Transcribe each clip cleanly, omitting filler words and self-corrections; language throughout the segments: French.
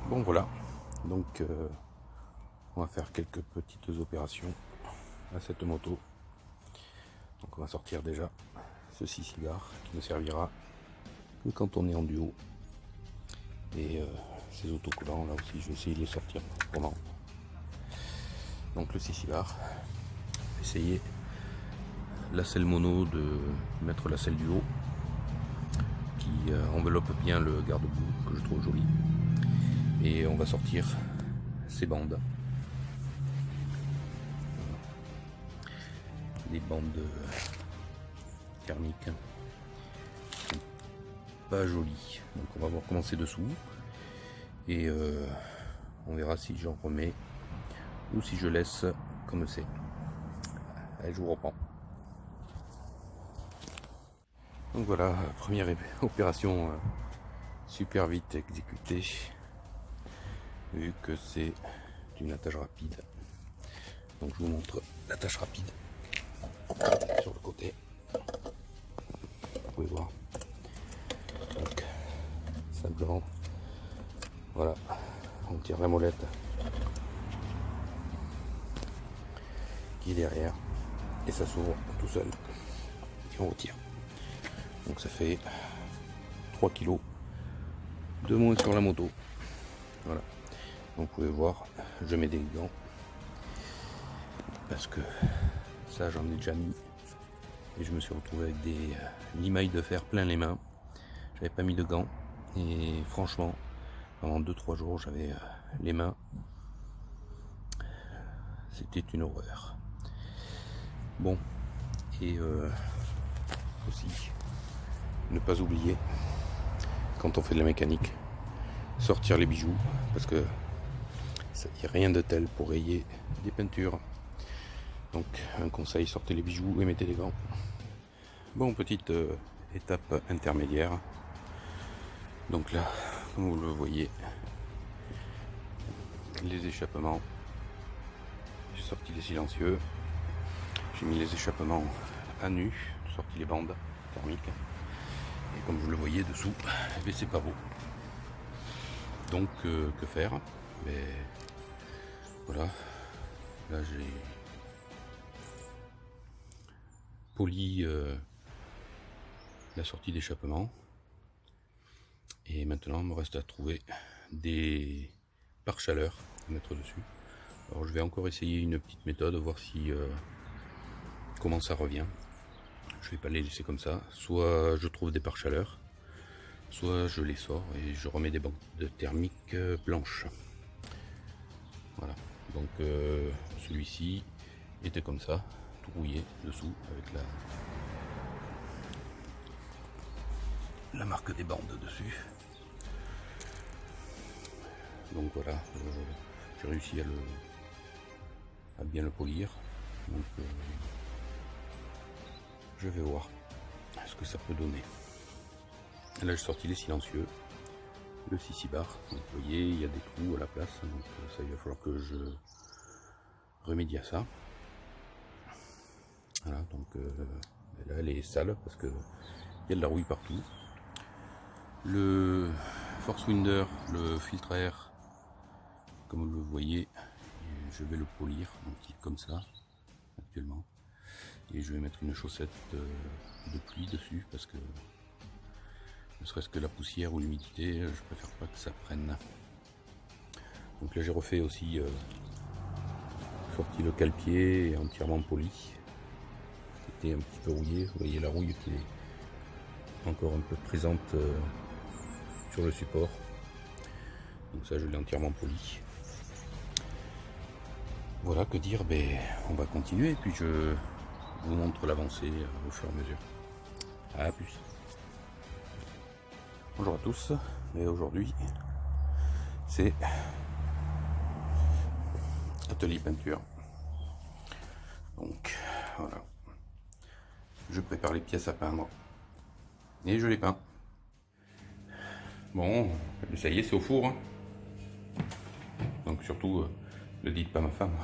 Bon voilà, donc on va faire quelques petites opérations à cette moto. Donc on va sortir déjà ce 6 cigare qui ne servira que quand on est en duo. Et ces autocollants là aussi je vais essayer de les sortir pendant. Donc le 6 cigare, essayer la selle mono de mettre la selle duo qui enveloppe bien le garde-boue que je trouve joli. Et on va sortir ces bandes. Des bandes thermiques pas jolies. Donc on va voir comment c'est dessous. Et on verra si j'en remets ou si je laisse comme c'est. Allez, je vous reprends. Donc voilà, première opération super vite exécutée. Vu que c'est une attache rapide. Donc je vous montre l'attache rapide sur le côté. Vous pouvez voir. Donc simplement, voilà, on tire la molette qui est derrière et ça s'ouvre tout seul et on retire. Donc ça fait 3 kg de moins sur la moto. Voilà. Donc vous pouvez voir, je mets des gants parce que ça j'en ai déjà mis et je me suis retrouvé avec des limailles de fer plein les mains. J'avais pas mis de gants et franchement pendant 2-3 jours j'avais les mains, c'était une horreur. Bon, et aussi ne pas oublier quand on fait de la mécanique sortir les bijoux parce que ça n'y a rien de tel pour rayer des peintures. Donc un conseil, sortez les bijoux et mettez les gants. Bon, petite étape intermédiaire. Donc là, comme vous le voyez, les échappements. J'ai sorti les silencieux. J'ai mis les échappements à nu, sorti les bandes thermiques. Et comme vous le voyez dessous, c'est pas beau. Donc que faire? Mais voilà, là j'ai poli la sortie d'échappement et maintenant il me reste à trouver des pare-chaleurs à mettre dessus. Alors je vais encore essayer une petite méthode, voir si comment ça revient. Je vais pas les laisser comme ça, soit je trouve des pare-chaleurs, soit je les sors et je remets des bandes thermiques blanches. Voilà, donc celui-ci était comme ça, tout rouillé dessous avec la marque des bandes dessus. Donc voilà, j'ai réussi à bien le polir. Donc je vais voir ce que ça peut donner. Là j'ai sorti les silencieux, le 6 bar. Donc vous voyez, il y a des trous à la place, donc ça il va falloir que je remédie à ça. Voilà, donc là elle est sale parce que il y a de la rouille partout. Le force winder, le filtre à air, comme vous le voyez, je vais le polir, donc il est comme ça actuellement. Et je vais mettre une chaussette de pluie dessus parce que ne serait-ce que la poussière ou l'humidité, je préfère pas que ça prenne. Donc là j'ai refait aussi, sorti le cale-pied et entièrement poli. C'était un petit peu rouillé, vous voyez la rouille qui est encore un peu présente sur le support. Donc ça je l'ai entièrement poli. Voilà, que dire, ben, on va continuer et puis je vous montre l'avancée au fur et à mesure. A plus. Bonjour à tous, et aujourd'hui c'est atelier peinture. Donc voilà, je prépare les pièces à peindre et je les peins. Bon, ça y est, c'est au four, hein. Donc surtout ne dites pas à ma femme.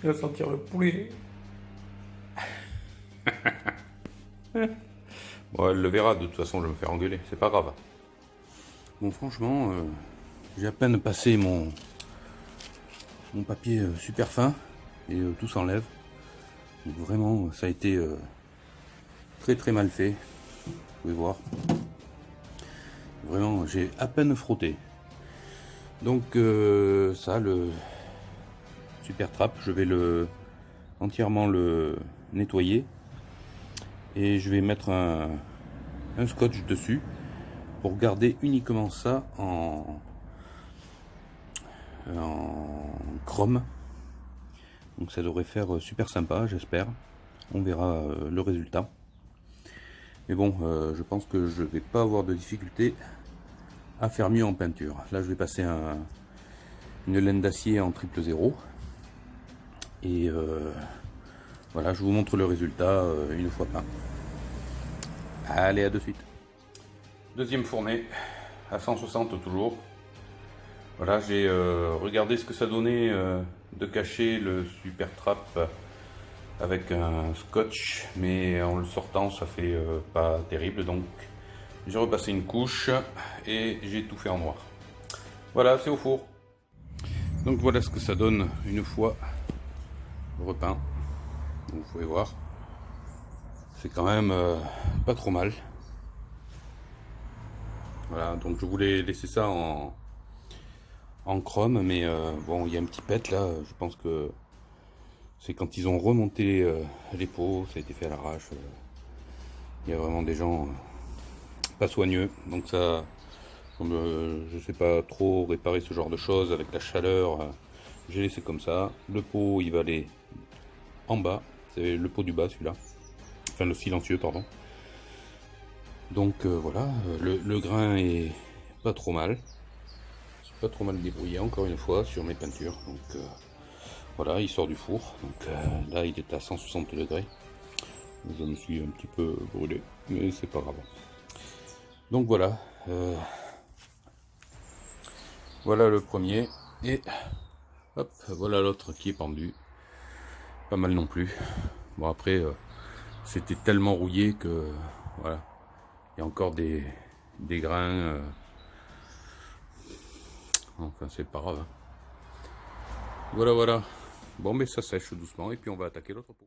Il va sentir le poulet. Bon, elle le verra, de toute façon, je vais me faire engueuler, c'est pas grave. Bon, franchement, j'ai à peine passé mon papier super fin et tout s'enlève. Donc vraiment, ça a été très mal fait. Vous pouvez voir. Vraiment, j'ai à peine frotté. Donc ça, le super trap, je vais entièrement le nettoyer. Et je vais mettre un scotch dessus pour garder uniquement ça en chrome. Donc ça devrait faire super sympa, j'espère. On verra le résultat. Mais bon, je pense que je vais pas avoir de difficulté à faire mieux en peinture. Là, je vais passer une laine d'acier en 000. Et voilà, je vous montre le résultat une fois peint. Allez, à de suite. Deuxième fournée, à 160 toujours. Voilà, j'ai regardé ce que ça donnait de cacher le super trap avec un scotch, mais en le sortant ça fait pas terrible, donc j'ai repassé une couche et j'ai tout fait en noir. Voilà, c'est au four. Donc voilà ce que ça donne une fois repeint. Donc, vous pouvez voir, c'est quand même pas trop mal. Voilà, donc je voulais laisser ça en chrome, mais bon, il y a un petit pet là, je pense que c'est quand ils ont remonté les pots, ça a été fait à l'arrache. Il y a vraiment des gens pas soigneux, donc ça, comme je sais pas trop réparer ce genre de choses avec la chaleur, j'ai laissé comme ça. Le pot il va aller en bas, c'est le pot du bas celui-là, enfin le silencieux pardon. Donc voilà, le grain est pas trop mal. Pas trop mal débrouillé encore une fois sur mes peintures. Donc voilà, il sort du four. Donc là il est à 160 degrés. Je me suis un petit peu brûlé, mais c'est pas grave. Donc voilà, voilà le premier et hop, voilà l'autre qui est pendu. Pas mal non plus. Bon après, c'était tellement rouillé que voilà, il y a encore des grains. Enfin c'est pas grave. Voilà. Bon mais ça sèche doucement et puis on va attaquer l'autre pot.